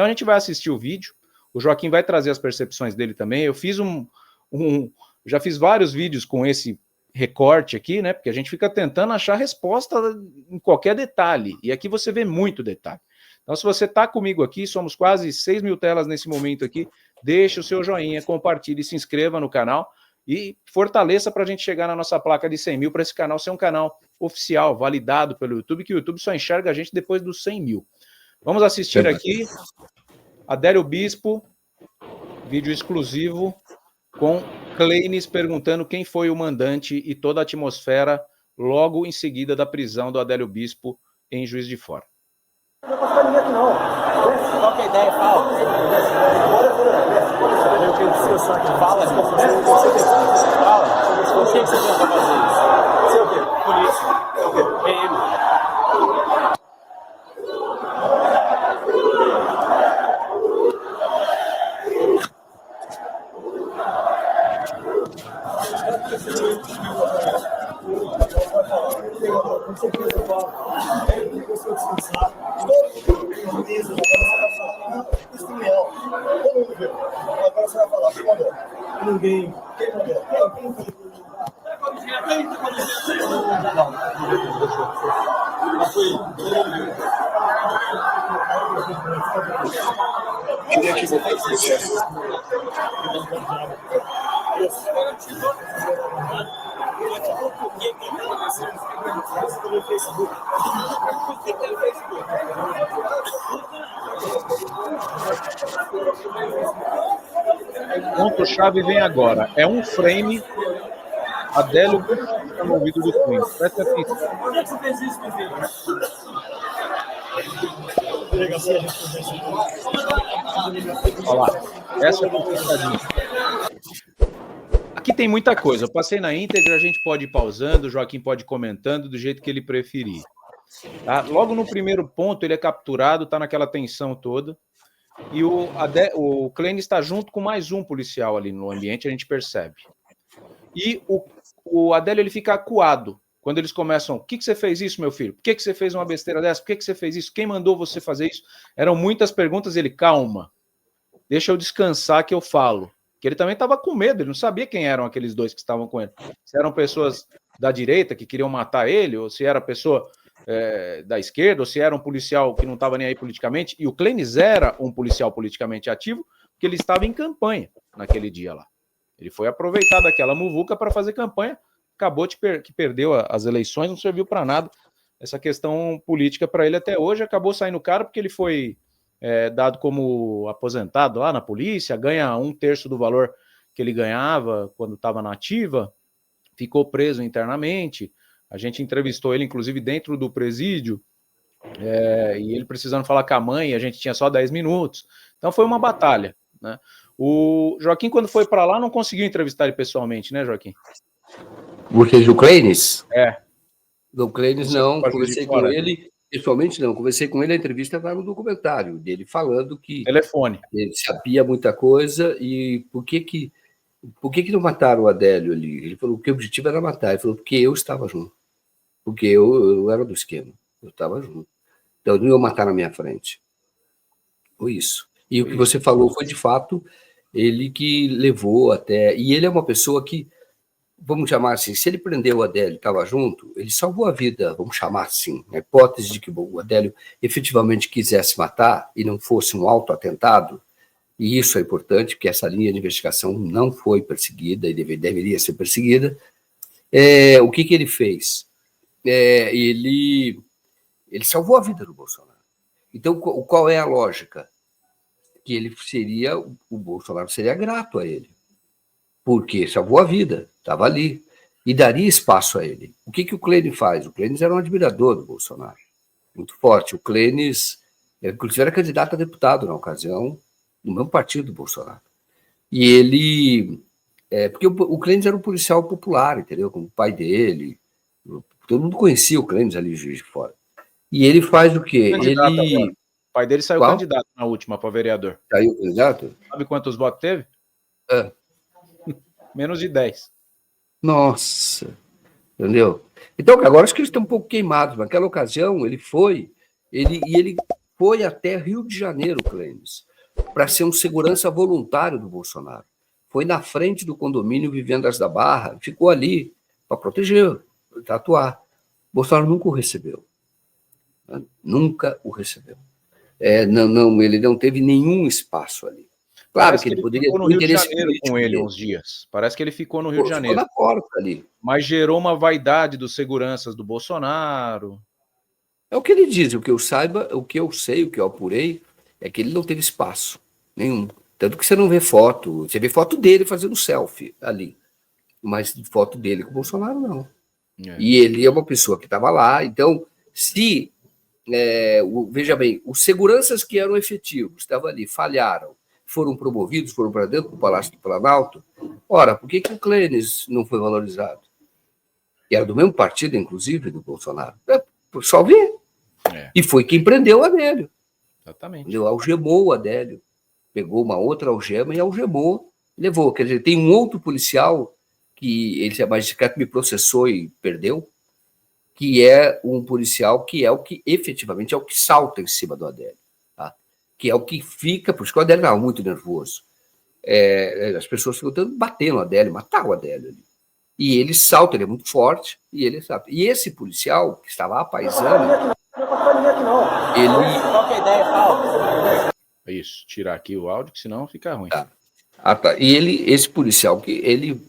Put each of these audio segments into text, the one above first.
Então a gente vai assistir o vídeo, o Joaquim vai trazer as percepções dele também. Eu fiz já fiz vários vídeos com esse recorte aqui, né? Porque a gente fica tentando achar resposta em qualquer detalhe, e aqui você vê muito detalhe. Então, se você está comigo aqui, somos quase 6 mil telas nesse momento aqui, deixe o seu joinha, compartilhe, se inscreva no canal e fortaleça para a gente chegar na nossa placa de 100 mil, para esse canal ser um canal oficial, validado pelo YouTube, que o YouTube só enxerga a gente depois dos 100 mil. Vamos assistir aqui Adélio Bispo, vídeo exclusivo, com Clenis perguntando quem foi o mandante e toda a atmosfera logo em seguida da prisão do Adélio Bispo em Juiz de Fora. Não vai ficar ninguém aqui não. Qual que é a ideia? Fala. Eu quero dizer só que fala. Por que você tenta fazer isso? Você é o quê? Polícia. É o quê? PM. Com certeza, Paulo. Eu sou descansar. Testemunhal. Todo mundo viu. Agora você vai falar. Quem mandou? Ninguém. Quem mandou? Quem mandou? Queria que você fizesse. No Facebook. O ponto-chave vem agora. É um frame. Adélio está no ouvido do Clenis. Presta atenção. Por que você fez isso, meu filho? Olha lá. Essa é a complicadinha. Aqui tem muita coisa. Eu passei na íntegra, a gente pode ir pausando, o Joaquim pode ir comentando do jeito que ele preferir. Tá? Logo no primeiro ponto, ele é capturado, está naquela tensão toda. E o Clenis está junto com mais um policial ali no ambiente, a gente percebe. E o Adélio ele fica acuado quando eles começam. O que você fez isso, meu filho? Por que você fez uma besteira dessa? Por que você fez isso? Quem mandou você fazer isso? Eram muitas perguntas. Ele, calma, deixa eu descansar que eu falo. Que ele também estava com medo, ele não sabia quem eram aqueles dois que estavam com ele. Se eram pessoas da direita que queriam matar ele, ou se era pessoa da esquerda, ou se era um policial que não estava nem aí politicamente. E o Clenis era um policial politicamente ativo, porque ele estava em campanha naquele dia lá. Ele foi aproveitar daquela muvuca para fazer campanha, acabou que perdeu as eleições, não serviu para nada. Essa questão política para ele até hoje acabou saindo caro, porque ele foi dado como aposentado lá na polícia, ganha 1/3 do valor que ele ganhava quando estava na ativa, ficou preso internamente. A gente entrevistou ele, inclusive, dentro do presídio, e ele precisando falar com a mãe, a gente tinha só 10 minutos. Então foi uma batalha, né? O Joaquim, quando foi para lá, não conseguiu entrevistar ele pessoalmente, né, Joaquim? Porque do Clenis? É. Do Clenis, não. Conversei com ele, pessoalmente não. Conversei com ele, a entrevista estava no documentário dele, falando que telefone. Ele sabia muita coisa e por que não mataram o Adélio ali? Ele falou que o objetivo era matar. Ele falou, porque eu estava junto. Porque eu era do esquema. Eu estava junto. Então, não iam matar na minha frente. Foi isso. E o que você falou foi, de fato, ele que levou até... E ele é uma pessoa que, vamos chamar assim, se ele prendeu o Adélio e estava junto, ele salvou a vida, vamos chamar assim, na hipótese de que o Adélio efetivamente quisesse matar e não fosse um autoatentado, e isso é importante, porque essa linha de investigação não foi perseguida e deveria ser perseguida. O que ele fez? Ele salvou a vida do Bolsonaro. Então, qual é a lógica? Que o Bolsonaro seria grato a ele, porque salvou a vida, estava ali, e daria espaço a ele. O que o Clenis faz? O Clenis era um admirador do Bolsonaro, muito forte. O Clenis, inclusive, era candidato a deputado na ocasião, no mesmo partido do Bolsonaro. E ele... porque o Clenis era um policial popular, entendeu? Como o pai dele. Todo mundo conhecia o Clenis ali, Juiz de Fora. E ele faz o quê? O pai dele saiu candidato na última para vereador. Saiu candidato? Sabe quantos votos teve? Menos de 10. Nossa. Entendeu? Então, agora acho que eles estão um pouco queimados. Naquela ocasião, ele foi foi até Rio de Janeiro, Clênis, para ser um segurança voluntário do Bolsonaro. Foi na frente do condomínio Vivendas da Barra, ficou ali para proteger, para atuar. Bolsonaro nunca o recebeu. Nunca o recebeu. Ele não teve nenhum espaço ali. Claro Parece que ele que poderia ficou no ter Rio de interesse Janeiro político com ele dele. uns dias. Parece que ele ficou no Rio de Ficou Janeiro. na porta ali. Mas gerou uma vaidade dos seguranças do Bolsonaro. É o que ele diz, o que eu saiba, o que eu sei, o que eu apurei, é que ele não teve espaço nenhum. Tanto que você não vê foto, você vê foto dele fazendo selfie ali, mas foto dele com o Bolsonaro não. E ele é uma pessoa que estava lá, então, se, veja bem, os seguranças que eram efetivos, estavam ali, falharam, foram promovidos, foram para dentro do Palácio do Planalto, ora, por que o Clênis não foi valorizado? E era do mesmo partido, inclusive, do Bolsonaro. Só ver. E foi quem prendeu o Adélio. Exatamente. Ele algemou o Adélio. Pegou uma outra algema e algemou, levou. Quer dizer, tem um outro policial que ele, a magistrado me processou e perdeu, que é um policial que é o que efetivamente é o que salta em cima do Adélio, tá? Que é o que fica, por isso que o Adélio estava muito nervoso. As pessoas ficam tentando bater no Adélio, matar o Adélio ali. E ele salta, ele é muito forte, e ele salta. E esse policial, que estava apaisando, ele... Qual que é a ideia, Paulo? Isso, tirar aqui o áudio, que senão fica ruim. Tá. E esse policial, que ele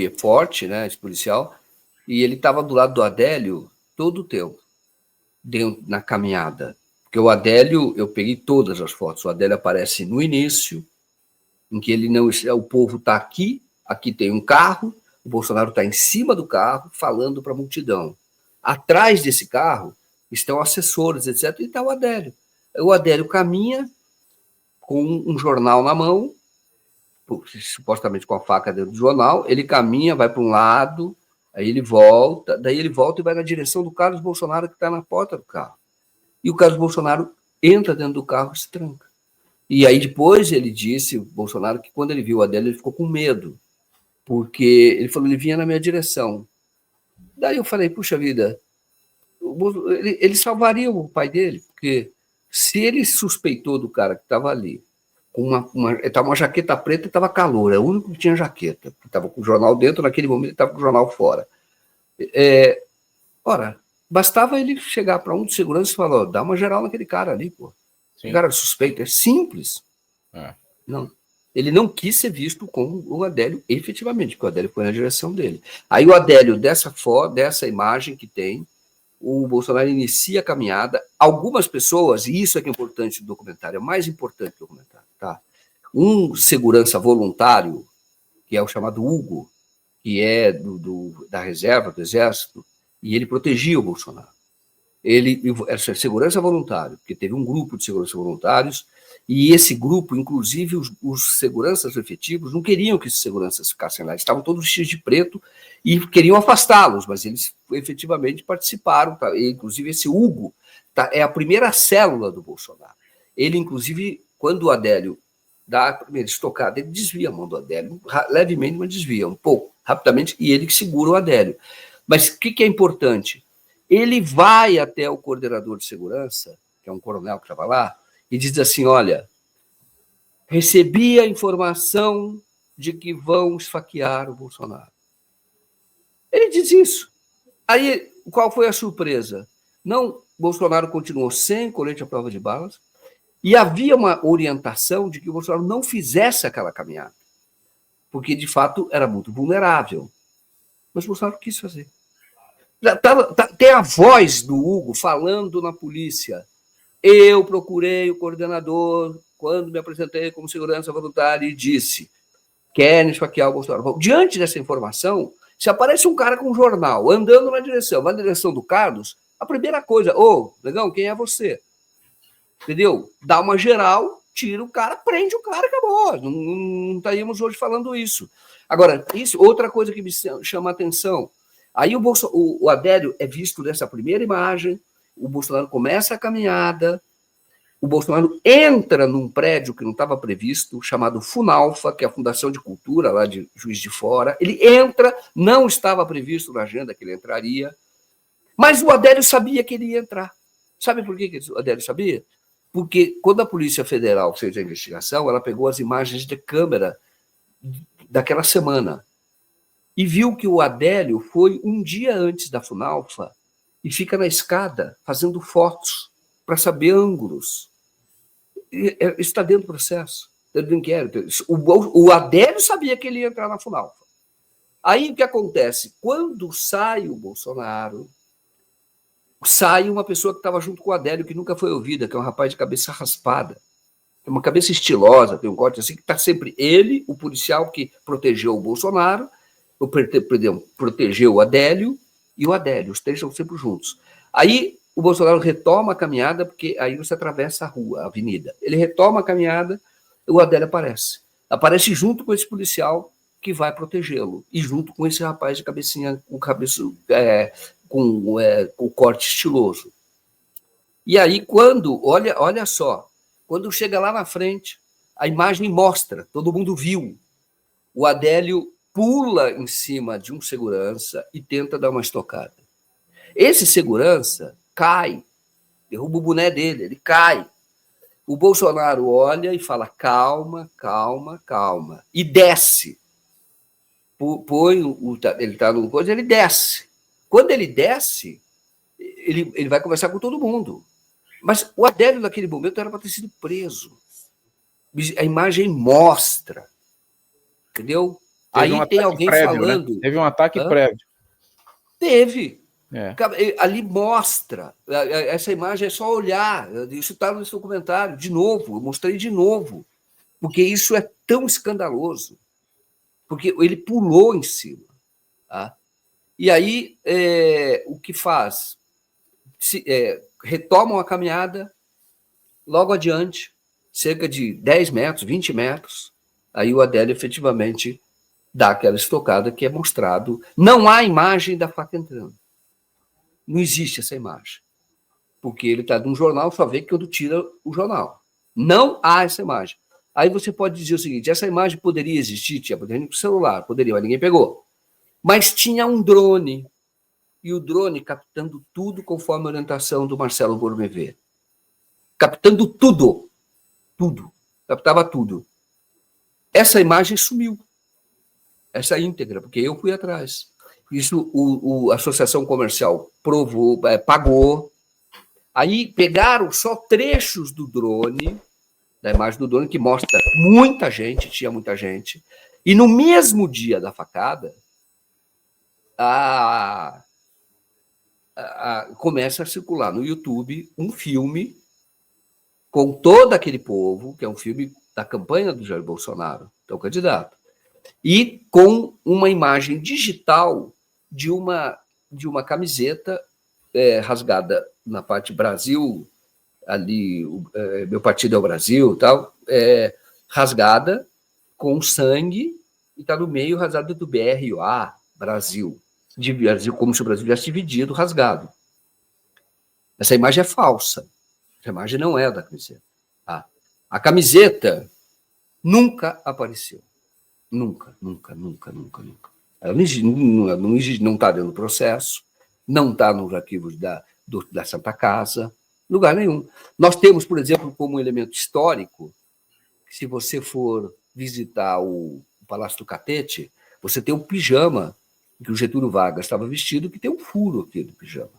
é forte, né, esse policial, e ele estava do lado do Adélio todo o tempo, na caminhada. Porque o Adélio, eu peguei todas as fotos, o Adélio aparece no início, em que ele não... O povo está aqui tem um carro, o Bolsonaro está em cima do carro, falando para a multidão. Atrás desse carro estão assessores, etc., e está o Adélio. O Adélio caminha com um jornal na mão, supostamente com a faca dentro do jornal, ele caminha, vai para um lado, aí ele volta, daí ele volta e vai na direção do Carlos Bolsonaro, que está na porta do carro. E o Carlos Bolsonaro entra dentro do carro e se tranca. E aí depois ele disse, o Bolsonaro, que quando ele viu o Adélio, ele ficou com medo, porque ele falou, ele vinha na minha direção. Daí eu falei, puxa vida, ele salvaria o pai dele, porque se ele suspeitou do cara que estava ali, com uma jaqueta preta e estava calor, é o único que tinha jaqueta, que estava com o jornal dentro, naquele momento ele estava com o jornal fora. Ora, bastava ele chegar para um de segurança e falar, dá uma geral naquele cara ali, pô. O cara suspeito, é simples. Não. Ele não quis ser visto com o Adélio efetivamente, porque o Adélio foi na direção dele. Aí o Adélio, dessa imagem que tem, o Bolsonaro inicia a caminhada. Algumas pessoas, e isso é que é importante do documentário, é mais importante do documentário, tá? Um segurança voluntário, que é o chamado Hugo, que é da reserva do Exército, e ele protegia o Bolsonaro. Ele era segurança voluntário, porque teve um grupo de segurança voluntários, e esse grupo, inclusive os seguranças efetivos, não queriam que esses seguranças ficassem lá, eles estavam todos vestidos de preto e queriam afastá-los, mas eles efetivamente participaram, tá? E, inclusive esse Hugo é a primeira célula do Bolsonaro. Ele, inclusive, quando o Adélio dá a primeira estocada, ele desvia a mão do Adélio, levemente, mas desvia um pouco, rapidamente, e ele que segura o Adélio. Mas o que é importante? Ele vai até o coordenador de segurança, que é um coronel que estava lá, e diz assim, olha, recebi a informação de que vão esfaquear o Bolsonaro. Ele diz isso. Aí, qual foi a surpresa? Não, Bolsonaro continuou sem colete à prova de balas, e havia uma orientação de que o Bolsonaro não fizesse aquela caminhada, porque, de fato, era muito vulnerável. Mas o Bolsonaro quis fazer. Tem a voz do Hugo falando na polícia. Eu procurei o coordenador quando me apresentei como segurança voluntária e disse, querem esfaquear o Bolsonaro. Bom, diante dessa informação, se aparece um cara com um jornal, andando na direção do Carlos, a primeira coisa, negão, quem é você? Entendeu? Dá uma geral, tira o cara, prende o cara, acabou. Não estaríamos hoje falando isso. Agora, outra coisa que me chama a atenção, aí o Adélio é visto nessa primeira imagem, o Bolsonaro começa a caminhada, o Bolsonaro entra num prédio que não estava previsto, chamado Funalfa, que é a Fundação de Cultura, lá de Juiz de Fora. Ele entra, não estava previsto na agenda que ele entraria, mas o Adélio sabia que ele ia entrar. Sabe por que o Adélio sabia? Porque quando a Polícia Federal fez a investigação, ela pegou as imagens de câmera daquela semana e viu que o Adélio foi um dia antes da Funalfa e fica na escada fazendo fotos para saber ângulos. Isso está dentro do processo, dentro do inquérito. O Adélio sabia que ele ia entrar na Funalfa. Aí o que acontece? Quando sai o Bolsonaro, sai uma pessoa que estava junto com o Adélio, que nunca foi ouvida, que é um rapaz de cabeça raspada. Tem uma cabeça estilosa, tem um corte assim, que está sempre ele, o policial que protegeu o Bolsonaro, protegeu o Adélio e o Adélio. Os três estão sempre juntos. Aí o Bolsonaro retoma a caminhada, porque aí você atravessa a rua, a avenida. Ele retoma a caminhada, o Adélio aparece. Aparece junto com esse policial que vai protegê-lo. E junto com esse rapaz de cabecinha, com o corte estiloso. E aí, olha só, quando chega lá na frente, a imagem mostra, todo mundo viu, o Adélio pula em cima de um segurança e tenta dar uma estocada. Esse segurança cai, derruba o boné dele, ele cai. O Bolsonaro olha e fala, calma, calma, calma, e desce. Ele está no coisa, ele desce. Quando ele desce, ele vai conversar com todo mundo. Mas o Adélio, naquele momento, era para ter sido preso. A imagem mostra. Entendeu? Aí tem alguém prévio, falando... Né? Teve um ataque prévio. Teve. Ali mostra. Essa imagem é só olhar. Isso está nesse documentário. De novo, eu mostrei de novo. Porque isso é tão escandaloso. Porque ele pulou em cima. Tá? E aí, o que faz? Retomam a caminhada, logo adiante, cerca de 10 metros, 20 metros, aí o Adélio efetivamente dá aquela estocada que é mostrado. Não há imagem da faca entrando. Não existe essa imagem. Porque ele está num jornal, só vê quando tira o jornal. Não há essa imagem. Aí você pode dizer o seguinte, essa imagem poderia existir, poderia ir para o celular, poderia, mas ninguém pegou. Mas tinha um drone, e o drone captando tudo conforme a orientação do Marcelo Gourmet. Captando tudo. Tudo. Captava tudo. Essa imagem sumiu. Essa íntegra, porque eu fui atrás. Isso a Associação Comercial pagou. Aí pegaram só trechos do drone, da imagem do drone, que mostra muita gente, tinha muita gente. E no mesmo dia da facada, começa a circular no YouTube um filme com todo aquele povo, que é um filme da campanha do Jair Bolsonaro, que é o candidato, e com uma imagem digital de uma camiseta rasgada na parte Brasil, ali, meu partido é o Brasil, tal, rasgada com sangue, e está no meio rasgado do BRA, Brasil. De Brasil, como se o Brasil tivesse dividido, rasgado. Essa imagem é falsa. Essa imagem não é da camiseta. A camiseta nunca apareceu. Nunca, nunca, nunca, nunca, nunca. Ela não está dentro do processo, não está nos arquivos da Santa Casa, lugar nenhum. Nós temos, por exemplo, como elemento histórico, se você for visitar o Palácio do Catete, você tem um pijama que o Getúlio Vargas estava vestido, que tem um furo aqui do pijama,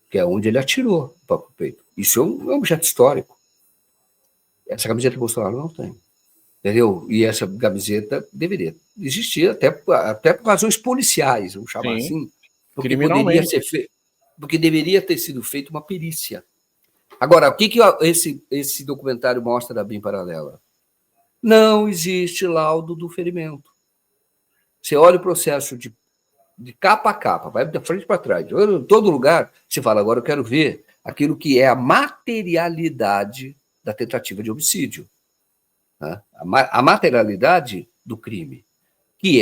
que é onde ele atirou para o peito. Isso é um objeto histórico. Essa camiseta Bolsonaro não tem. Entendeu? E essa camiseta deveria existir até por razões policiais, vamos chamar assim, porque deveria ter sido feita uma perícia. Agora, o que esse documentário mostra da BIM Paralela? Não existe laudo do ferimento. Você olha o processo de capa a capa, vai da frente para trás, em todo lugar, você fala, agora eu quero ver aquilo que é a materialidade da tentativa de homicídio. Né? A materialidade do crime, que é